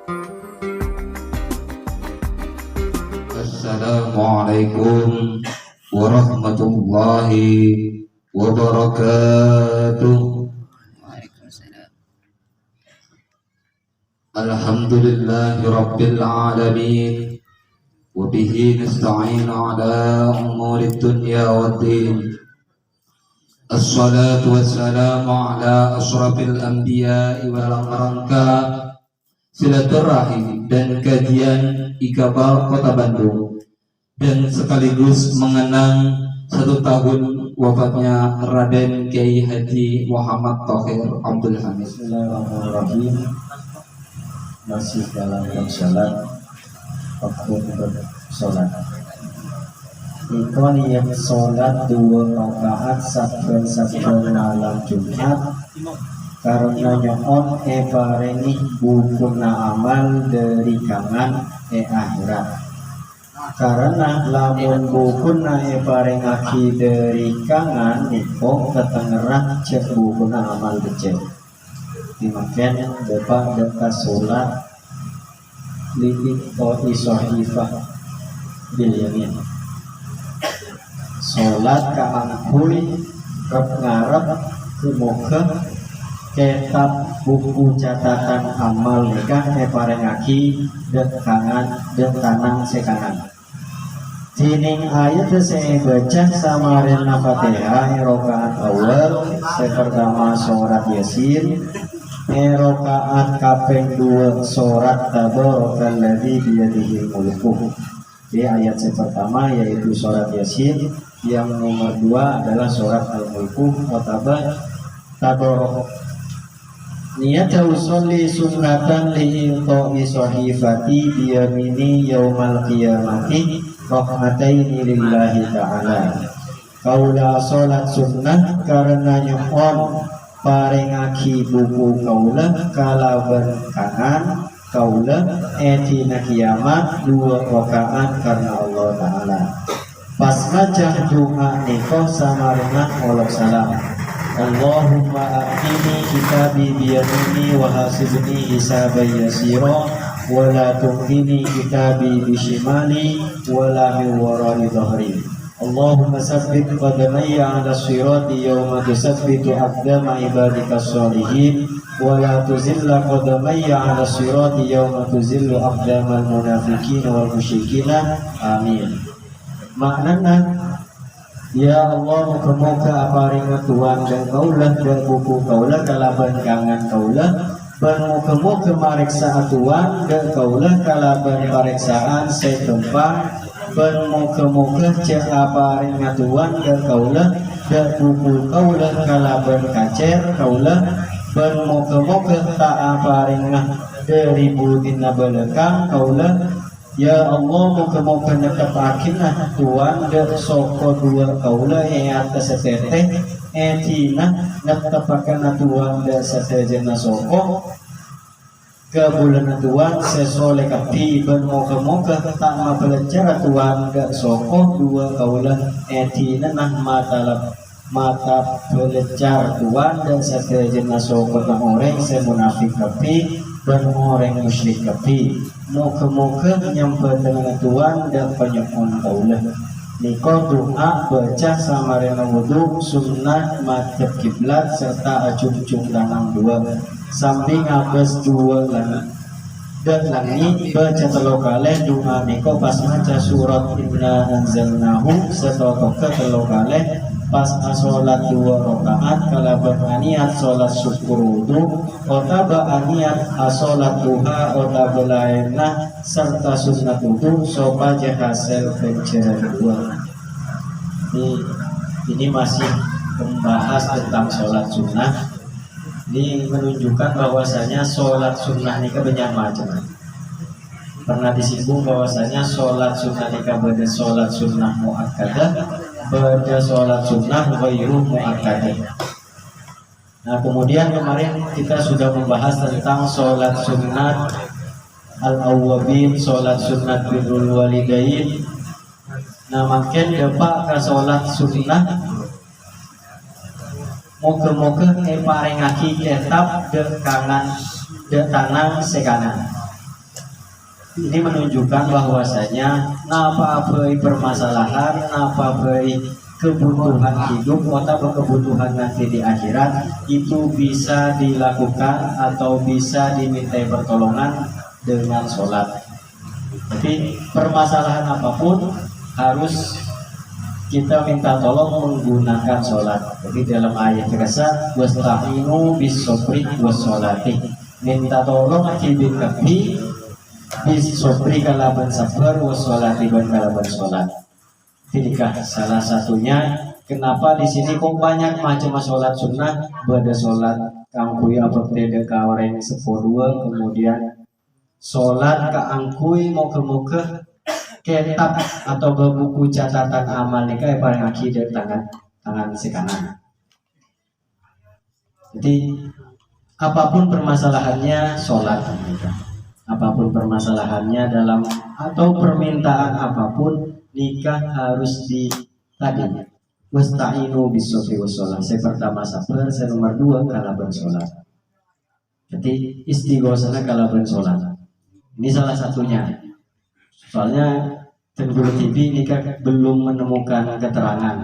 Assalamualaikum warahmatullahi wabarakatuh. Waalaikumsalam. Alhamdulillahi rabbil alamin. Wa bihi nasta'in ala umuri dunya waddin. Assalatu wassalamu ala ashrafil anbiya'i wal amranka. Silaturahim dan kajian Ikabal Kota Bandung, dan sekaligus mengenang 1 tahun wafatnya Raden Kiai Haji Muhammad Thohir Abdul Hamid. Bismillahirrahmanirrahim. Masih dalam salat, waktu bersolat. Ikon yang solat 2 rakaat saben malam Jumat karena nyoon parengi bukuna amal dari kangan akhirat. Karena lamun bukuna parengaki dari kangan niko ketengerah cek bukuna amal becek. Dimakan dekat solat litik to isohifah bil yamin. Solat kaangkuy rep ngarep kumoga kitab buku catatan amal nikah parengaki dekangan dekanang sekanan. Tining ayat saya baca samarena Fatihah rakaat awal pertama surat Yasin, rakaat kaping 2 surat Tabarakalladzi biyadihi mulku. Di ayat pertama yaitu surat Yasin, yang nomor 2 adalah surat Al-Mulku Tabarak. Niat usolli sunnatan li'ilqa'i sahifati biyamini yaumal qiyamati rahmataini lillahi ta'ala. Kaula sholat sunnah karena nyepon parengaki buku kaula kalaban kanan kaula etina kiamat 2 rakaat karena Allah Ta'ala. Pas macah doa niko samarna olok salam. Allahumma aqini kitabi biyamini wa hasibni hisaban yasira wa la tuqini kitabi bishimali wa la min warai dhahri. Allahumma sabbit qadamayya ala sirati yawma tusabbitu aqdama ibadika sholihin wa la tuzilla qadamayya ala sirati yawma tuzillu aqdamal munafiqina wal musyrikina. Amin. Maknana ya Allah muka-muka aparinga tuan dan kaulah dan buku kaulah kalaban kangen kaulah bermuka-muka mariksa tuan dan kaulah kalaban pariksaan setempat bermuka-muka cek aparinga tuan dan kaulah dan buku kaulah kalaban kacer kaulah bermuka-muka tak aparinga dari budina belakang kaulah. Ya Allah muka-muka nekapakinah tuan dan soko 2 kaula atas setete tina nekapakan tuan dan setejena soko ke bulan tuan sesole kapi ben muka-muka tak mapelajar tuan dan soko 2 kaula tina nah mata belajar tuan dan setejena soko tak orang semunafik kapi dan orang musyrik kapi. Moga-moga nyampe dengan tuan dan penyokong kaulah. Niko doa baca samarena wudu sunnah madhab kiblat serta acung-cung tanang 2 samping abas 2 langit. Dan langit baca 3 kali doa niko pas maca surat inna anzalnahu serta toke 3 kali pas sholat 2 rakaat kalaban aniat sholat syukur wudu otaba aniat sholat duha otaba lainna serta sunat wudu sopaja hasil pencerahan 2. Ini masih membahas tentang sholat sunnah. Ini menunjukkan bahwasanya sholat sunnah ini banyak macam. Pernah disinggung bahwasanya sholat sunnah ini beda sholat sunnah muakkadah, beda sholat sunnah ghairu muakkadah. Nah kemudian kemarin kita sudah membahas tentang sholat sunnat al-awwabin, sholat sunnat birrul walidain. Nah makin depak ke sholat sunnah moga-moga parengaki kitab de kanan de tanang sekanan. Ini menunjukkan bahwasanya napa permasalahan, napa kebutuhan hidup atau kebutuhan nanti di akhirat itu bisa dilakukan atau bisa dimintai pertolongan dengan sholat. Jadi permasalahan apapun harus kita minta tolong menggunakan sholat. Jadi dalam ayat biasa wasta'inu bis-sabri was-sholati, minta tolong akibin kabi bis-sabri kalaban sabar was-sholati ban kalaban sholat. Inikah salah satunya kenapa di sini kok banyak macam sholat sunnah, pada sholat kangkui apakah kawareng sepodua, kemudian sholat keangkui moga-moga kitab atau buku catatan amal nikah yang paling akhir tangan si kanan. Jadi apapun permasalahannya sholat nikah, apapun permasalahannya dalam atau permintaan apapun nikah harus di tadi wasta'inu bis-sabri was-shalah. Saya pertama sabar, saya nomor 2 kalaban sholat. Jadi istighosana kalaban sholat. Ini salah satunya. Soalnya Tenggul TV ini kan belum menemukan keterangan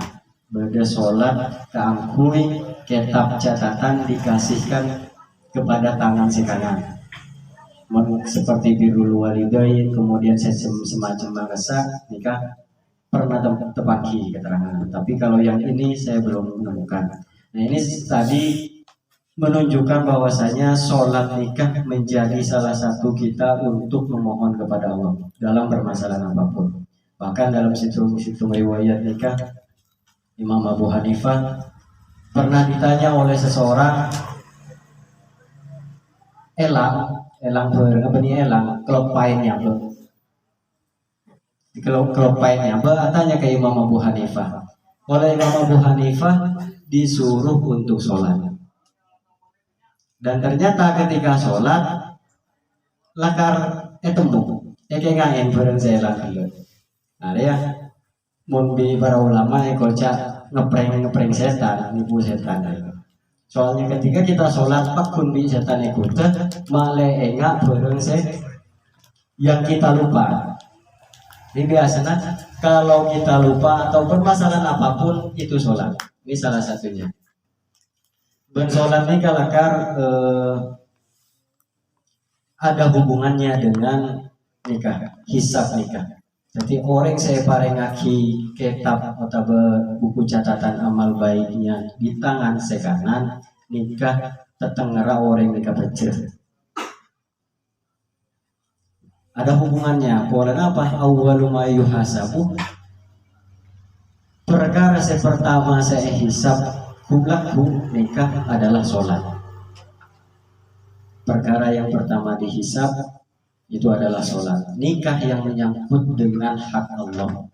pada sholat keangkui kitab catatan dikasihkan kepada tangan si kanan, seperti birrul walidain, kemudian semacam bangsa nikah pernah terpaki keterangan. Tapi kalau yang ini saya belum menemukan. Nah ini tadi menunjukkan bahwasanya sholat nikah menjadi salah satu kita untuk memohon kepada Allah dalam permasalahan apapun. Bahkan dalam situ riwayat nikah Imam Abu Hanifah pernah ditanya oleh seseorang, elang kelopainnya tanya ke Imam Abu Hanifah. Oleh Imam Abu Hanifah disuruh untuk sholat. Dan ternyata ketika sholat lakar temu ngain bareng saya lagi. Nah ya mumbi para ulama kocak ngepreng setan, nipu setan. Soalnya ketika kita sholat pakun bi setan ikut male enggak bareng saya yang kita lupa. Ini biasanya kalau kita lupa atau permasalahan apapun itu sholat. Ini salah satunya. Dan sholat ini kalakar ada hubungannya dengan nikah, hisab nikah. Jadi orang saya parengaki kitab atau buku catatan amal baiknya di tangan saya kanan, nikah tetengera orang nikah becer. Ada hubungannya. Pola apa? Awwalu ma yuhasabu. Perkara saya pertama saya hisab hublaku nikah adalah sholat. Perkara yang pertama dihisab itu adalah sholat. Nikah yang menyangkut dengan hak Allah.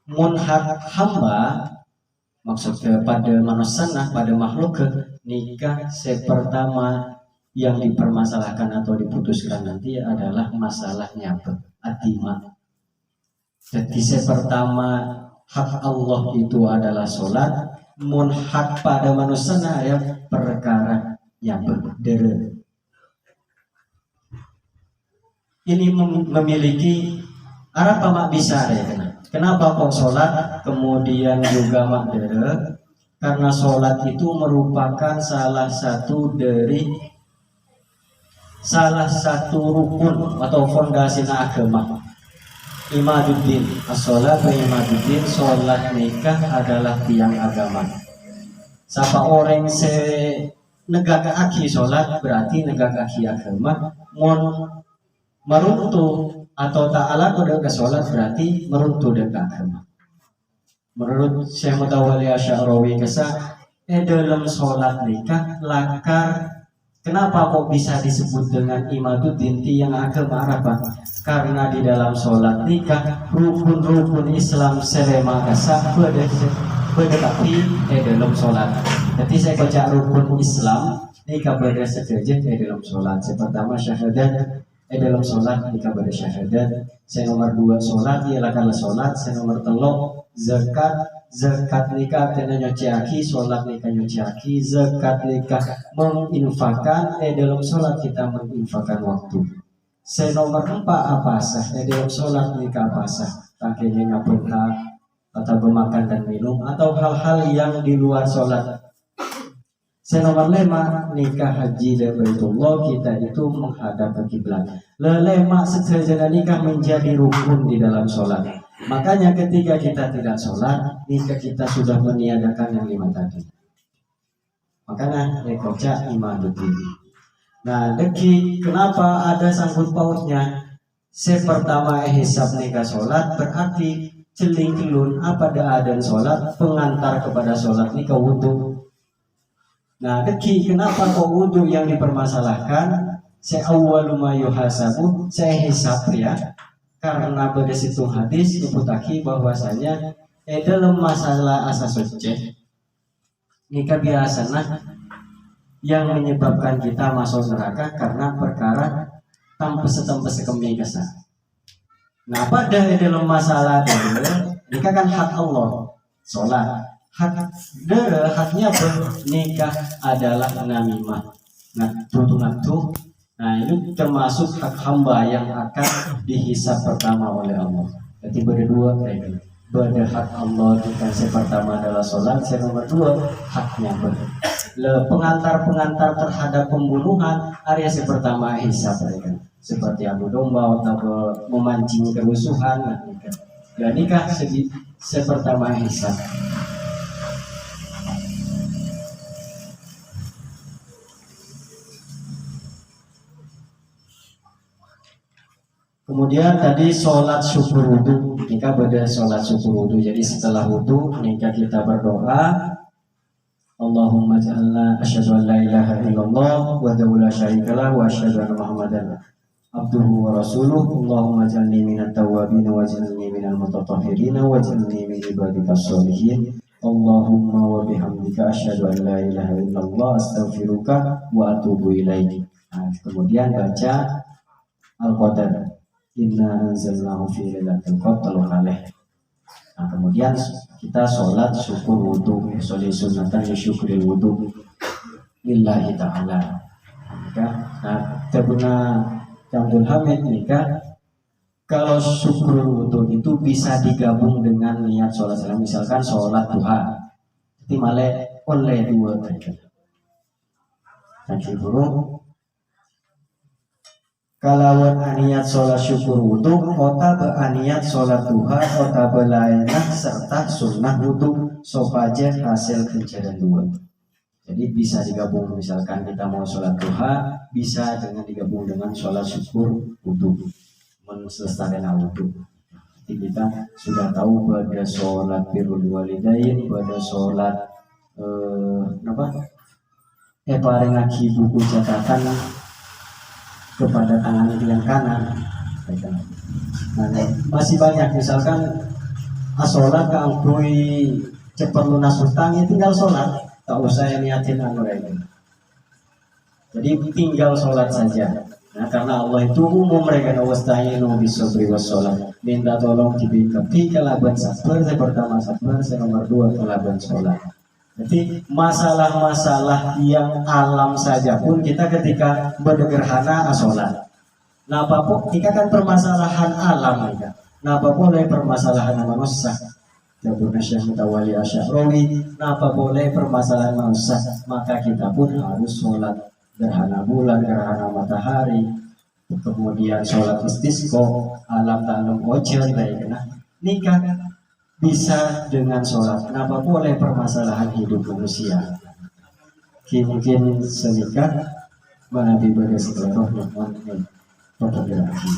Mun hak hamba maksud kepada manusia, pada makhluk, nikah pertama yang dipermasalahkan atau diputuskan nanti adalah masalahnya atima. Jadi pertama hak Allah itu adalah sholat. Mun hak pada manusia ya perkara yang berbeda. Ini memiliki arah mak bisa ya. Kenapa kok sholat kemudian juga makdere? Karena sholat itu merupakan salah satu rukun atau fondasi agama. Imaduddin, as-sholat wa imaduddin, sholat nikah adalah tiang agama. Siapa orang negakake sholat berarti negakake agama. Meruntuh atau ta'ala kode ke sholat berarti meruntuh dengan agama. Menurut Syekh Mutawalli Asy'arawi kesah dalam sholat nikah lakar. Kenapa kok bisa disebut dengan imaduddin tiang agama apa? Karena di dalam sholat nikah rukun-rukun Islam selema kasah berdekati dalam sholat. Jadi saya baca rukun Islam nikah pada sederajat dalam sholat. Yang pertama syahadat dalam sholat nikah pada syahadat. Saya nomor 2 sholat ialah kalau sholat. Saya nomor 3 zakat nikah kena nyociaki, sholat nikah nyociaki, zakat nikah menginfakkan dalam sholat kita menginfakkan waktu. Nomor 4 apa sah? Jadi sholat nikah apa sah? Takini ngapurka atau bermakan dan minum atau hal-hal yang di luar sholat. Nomor 5 nikah haji dan Baitullah kita itu menghadap ke kiblat. Lelema seterjana nikah menjadi rukun di dalam sholat. Makanya ketika kita tidak sholat, nikah kita sudah meniadakan yang 5 tadi. Makanya rekoca imaduddin. Nah, deki kenapa ada sangkut pautnya? Pertama hisab nikah sholat berarti celing kelun apa ada sholat pengantar kepada sholat nikah wudu. Nah, deki kenapa kok wudu yang dipermasalahkan? Awwalu ma yuhasabu hisab ya. Karena pada situ hadis nyebutaki bahwasanya dalam masalah asas suci nikah biasanya yang menyebabkan kita masuk neraka karena perkara tanpa kemih kesan. Nah, pada dalam masalah nikah kan hak Allah, sholat, haknya bernikah adalah namimah. Nah, tuh. Nah, ini termasuk hak hamba yang akan dihisab pertama oleh Allah. Jadi berdua hak Allah bukan pertama adalah sholat, nomor 2 haknya pengantar terhadap pembunuhan area pertama hisab mereka seperti adu domba atau memancing kerusuhan. Dan nikah pertama hisab. Kemudian tadi sholat syukur wudu, nikah pada sholat syukur wudu. Jadi setelah wudu nikah kita berdoa, Allahumma ja'alna asyhadu an la ilaha illallah wa la syarikalah wa asyhadu anna Muhammadan abduhu wa rasuluh. Allahumma ja'alni minat tawwabin wa ja'alni minal mutatahhirin wa ja'alni min ibadikas sholihin. Allahumma wa bihamdika asyhadu an la ilaha illallah astaghfiruka wa atubu ilaik. Nah, kemudian baca Al-Qadar. Inna anzalnahu fi lailatul qadr alaih. Nah, kemudian kita sholat syukur wudu, sholat sunatan syukuril wudu lillahi ta'ala. Nah, terguna Abdul Hamid nikah kalau syukur wudu itu bisa digabung dengan niat sholat. Misalkan sholat duha, itu malah oleh 2 tadi. Takbir buruk. Kalawan aniat sholat syukur wudu, kota beraniat sholat duha, kota belainah serta sunnah wudu, sopaja hasil kejadian 2. Jadi bisa digabung, misalkan kita mau sholat duha, bisa dengan digabung dengan sholat syukur wudu, menselesaikan wudu. Jadi kita sudah tahu pada sholat birrul walidain, pada sholat paling lagi buku catatan kepada tangan yang kanan. Nah, masih banyak misalkan sholat keangkui cepat lunas hutang, tinggal sholat, tak usah niatin ini. Jadi tinggal sholat saja. Nah, karena Allah itu umum mereka wasta'inu bisabri wassalat. Minta tolong diberi kelaban sabar, pertama sabar, nomor 2 kelaban sholat. Jadi masalah-masalah yang alam saja pun kita ketika bergerhana sholat. Nah, apapun kita kan permasalahan alam ya. Nah, apa boleh permasalahan manusia? Jabun Syekh Mutawali Asy'ari. Nah, apa boleh permasalahan manusia? Maka kita pun harus sholat gerhana bulan, gerhana matahari, kemudian sholat istisqa, alam tanam ojen, nah, nikah bisa dengan sholat. Kenapa boleh permasalahan hidup manusia? Mungkin senikah mana ibadah setelah roh yang fotografi.